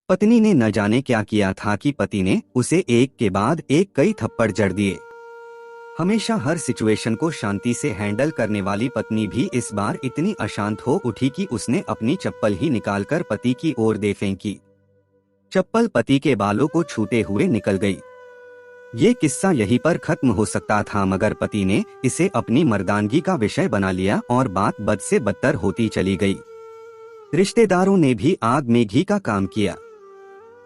पत्नी ने न जाने क्या किया था कि पति ने उसे एक के बाद एक कई थप्पड़ जड़ दिए। हमेशा हर सिचुएशन को शांति से हैंडल करने वाली पत्नी भी इस बार इतनी अशांत हो उठी कि उसने अपनी चप्पल ही निकालकर पति की ओर दे फेंकी। चप्पल पति के बालों को छूते हुए निकल गई। ये किस्सा यहीं पर खत्म हो सकता था, मगर पति ने इसे अपनी मर्दानगी का विषय बना लिया और बात बद से बदतर होती चली गई। रिश्तेदारों ने भी आग में घी का काम किया।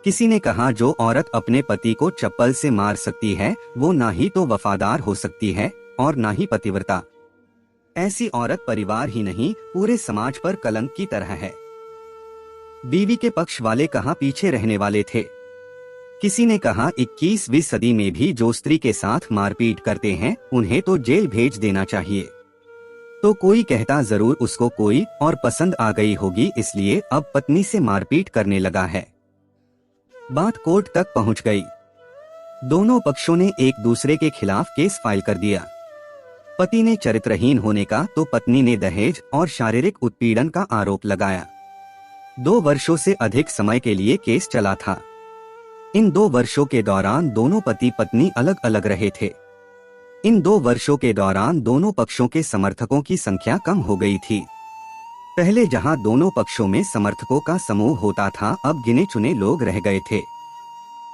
किसी ने कहा, जो औरत अपने पति को चप्पल से मार सकती है वो ना ही तो वफादार हो सकती है और ना ही पतिव्रता। ऐसी औरत परिवार ही नहीं पूरे समाज पर कलंक की तरह है। बीवी के पक्ष वाले कहाँ पीछे रहने वाले थे। किसी ने कहा, 21वीं सदी में भी जो स्त्री के साथ मारपीट करते हैं उन्हें तो जेल भेज देना चाहिए। तो कोई कहता, जरूर उसको कोई और पसंद आ गई होगी इसलिए अब पत्नी से मारपीट करने लगा है। बात कोर्ट तक पहुंच गई। दोनों पक्षों ने एक दूसरे के खिलाफ केस फाइल कर दिया। पति ने चरित्रहीन होने का तो पत्नी ने दहेज और शारीरिक उत्पीड़न का आरोप लगाया। 2 वर्षों से अधिक समय के लिए केस चला था। इन 2 वर्षों के दौरान दोनों पति पत्नी अलग अलग रहे थे। इन 2 वर्षों के दौरान दोनों पक्षों के समर्थकों की संख्या कम हो गई थी। पहले जहां दोनों पक्षों में समर्थकों का समूह होता था, अब गिने चुने लोग रह गए थे।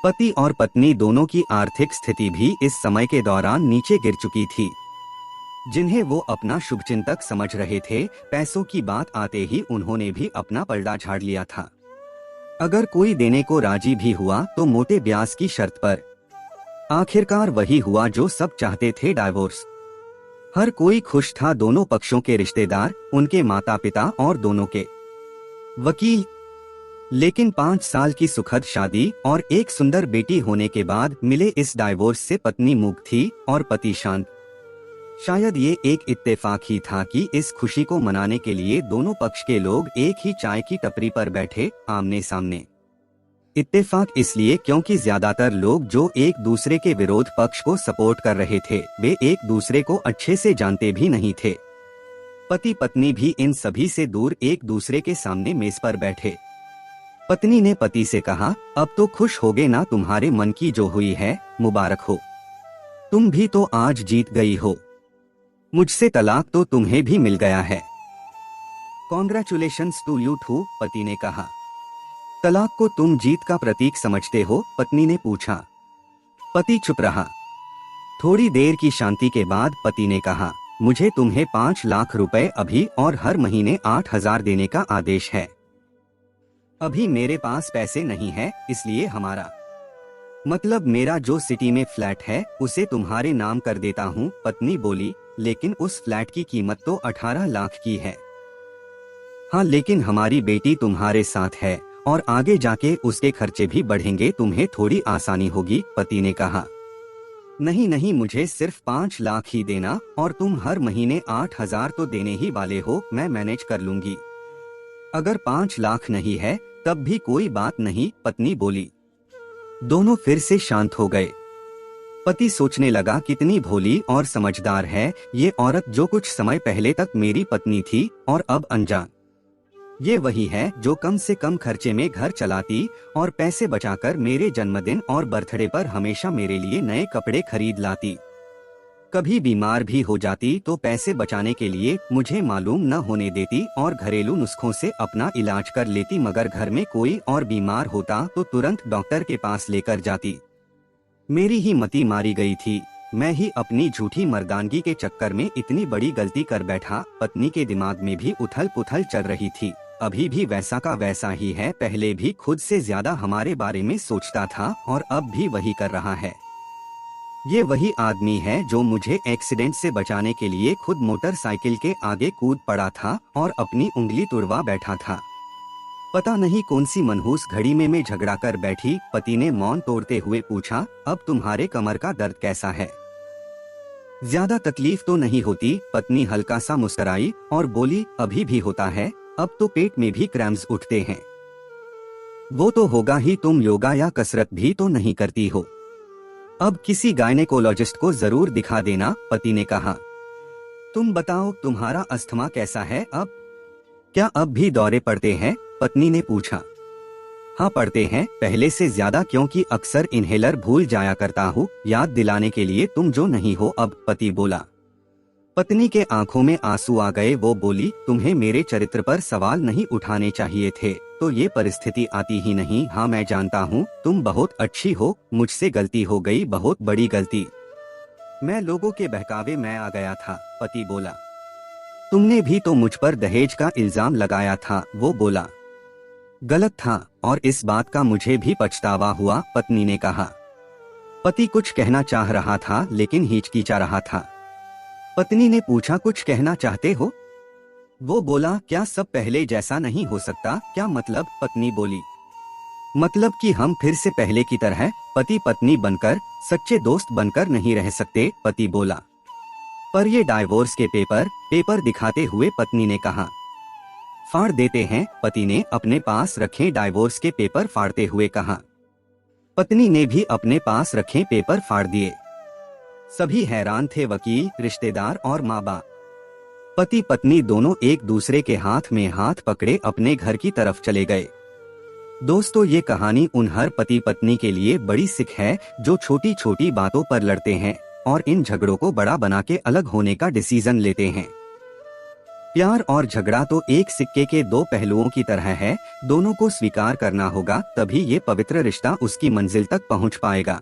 पति और पत्नी दोनों की आर्थिक स्थिति भी इस समय के दौरान नीचे गिर चुकी थी। जिन्हें वो अपना शुभचिंतक समझ रहे थे, पैसों की बात आते ही उन्होंने भी अपना पलड़ा झाड़ लिया था। अगर कोई देने को राजी भी हुआ तो मोटे ब्याज की शर्त पर। आखिरकार वही हुआ जो सब चाहते थे, डाइवोर्स। हर कोई खुश था, दोनों पक्षों के रिश्तेदार, उनके माता पिता और दोनों के वकील। लेकिन 5 साल की सुखद शादी और एक सुंदर बेटी होने के बाद मिले इस डाइवोर्स से पत्नी मूक थी और पति शांत। शायद ये एक इत्तेफाक ही था कि इस खुशी को मनाने के लिए दोनों पक्ष के लोग एक ही चाय की टपरी पर बैठे आमने सामने। इत्तेफाक इसलिए क्योंकि ज्यादातर लोग जो एक दूसरे के विरोध पक्ष को सपोर्ट कर रहे थे वे एक दूसरे को अच्छे से जानते भी नहीं थे। पति पत्नी भी इन सभी से दूर एक दूसरे के सामने मेज पर बैठे। पत्नी ने पति से कहा, अब तो खुश होगे ना, तुम्हारे मन की जो हुई है मुबारक हो। तुम भी तो आज जीत गई हो। मुझसे तलाक तो तुम्हें भी मिल गया है। कॉन्ग्रेचुलेशंस टू यू टू, पति ने कहा। तलाक को तुम जीत का प्रतीक समझते हो? पत्नी ने पूछा। पति चुप रहा। थोड़ी देर की शांति के बाद पति ने कहा, मुझे तुम्हें 5 लाख रुपए अभी और हर महीने 8,000 देने का आदेश है। अभी मेरे पास पैसे नहीं है, इसलिए हमारा मतलब मेरा जो सिटी में फ्लैट है उसे तुम्हारे नाम कर देता हूँ। पत्नी बोली, लेकिन उस फ्लैट की कीमत तो 18 लाख की है। हाँ, लेकिन हमारी बेटी तुम्हारे साथ है और आगे जाके उसके खर्चे भी बढ़ेंगे, तुम्हें थोड़ी आसानी होगी। पति ने कहा, नहीं नहीं, मुझे सिर्फ 5 लाख ही देना और तुम हर महीने 8,000 तो देने ही वाले हो, मैं मैनेज कर लूंगी। अगर 5 लाख नहीं है तब भी कोई बात नहीं, पत्नी बोली। दोनों फिर से शांत हो गए। पति सोचने लगा, कितनी भोली और समझदार है ये औरत, जो कुछ समय पहले तक मेरी पत्नी थी और अब अनजान। ये वही है जो कम से कम खर्चे में घर चलाती और पैसे बचाकर मेरे जन्मदिन और बर्थडे पर हमेशा मेरे लिए नए कपड़े खरीद लाती। कभी बीमार भी हो जाती तो पैसे बचाने के लिए मुझे मालूम न होने देती और घरेलू नुस्खों से अपना इलाज कर लेती, मगर घर में कोई और बीमार होता तो तुरंत डॉक्टर के पास लेकर जाती। मेरी ही मति मारी गई थी, मैं ही अपनी झूठी मर्दानगी के चक्कर में इतनी बड़ी गलती कर बैठा। पत्नी के दिमाग में भी उथल पुथल चल रही थी। अभी भी वैसा का वैसा ही है, पहले भी खुद से ज्यादा हमारे बारे में सोचता था और अब भी वही कर रहा है। ये वही आदमी है जो मुझे एक्सीडेंट से बचाने के लिए खुद मोटरसाइकिल के आगे कूद पड़ा था और अपनी उंगली तुड़वा बैठा था। पता नहीं कौन सी मनहूस घड़ी में मैं झगड़ा कर बैठी। पति ने मौन तोड़ते हुए पूछा, अब तुम्हारे कमर का दर्द कैसा है? ज्यादा तकलीफ तो नहीं होती? पत्नी हल्का सा मुस्कुराई और बोली, अभी भी होता है, अब तो पेट में भी क्रैम्प्स उठते हैं। वो तो होगा ही, तुम योगा या कसरत भी तो नहीं करती हो। अब किसी गायनेकोलॉजिस्ट को जरूर दिखा देना, पति ने कहा। तुम बताओ, तुम्हारा अस्थमा कैसा है अब? क्या अब भी दौरे पड़ते हैं? पत्नी ने पूछा। हाँ पढ़ते हैं, पहले से ज्यादा, क्योंकि अक्सर इन्हेलर भूल जाया करता हूँ, याद दिलाने के लिए तुम जो नहीं हो अब, पति बोला। पत्नी के आंखों में आंसू आ गए। वो बोली, तुम्हें मेरे चरित्र पर सवाल नहीं उठाने चाहिए थे, तो ये परिस्थिति आती ही नहीं। हाँ मैं जानता हूँ, तुम बहुत अच्छी हो, मुझसे गलती हो गई, बहुत बड़ी गलती। मैं लोगों के बहकावे में आ गया था, पति बोला। तुमने भी तो मुझ पर दहेज का इल्जाम लगाया था, वो बोला। गलत था, और इस बात का मुझे भी पछतावा हुआ, पत्नी ने कहा। पति कुछ कहना चाह रहा था लेकिन हिचकिचा रहा था। पत्नी ने पूछा, कुछ कहना चाहते हो? वो बोला, क्या सब पहले जैसा नहीं हो सकता? क्या मतलब? पत्नी बोली। मतलब कि हम फिर से पहले की तरह पति पत्नी बनकर, सच्चे दोस्त बनकर नहीं रह सकते, पति बोला। पर ये डाइवोर्स के पेपर दिखाते हुए पत्नी ने कहा। फाड़ देते हैं, पति ने अपने पास रखे डाइवोर्स के पेपर फाड़ते हुए कहा। पत्नी ने भी अपने पास रखे पेपर फाड़ दिए। सभी हैरान थे, वकील, रिश्तेदार और माँ बाप। पति पत्नी दोनों एक दूसरे के हाथ में हाथ पकड़े अपने घर की तरफ चले गए। दोस्तों, ये कहानी उन हर पति पत्नी के लिए बड़ी सीख है जो छोटी छोटी बातों पर लड़ते हैं और इन झगड़ों को बड़ा बना के अलग होने का डिसीजन लेते हैं। प्यार और झगड़ा तो एक सिक्के के दो पहलुओं की तरह है, दोनों को स्वीकार करना होगा, तभी ये पवित्र रिश्ता उसकी मंजिल तक पहुंच पाएगा।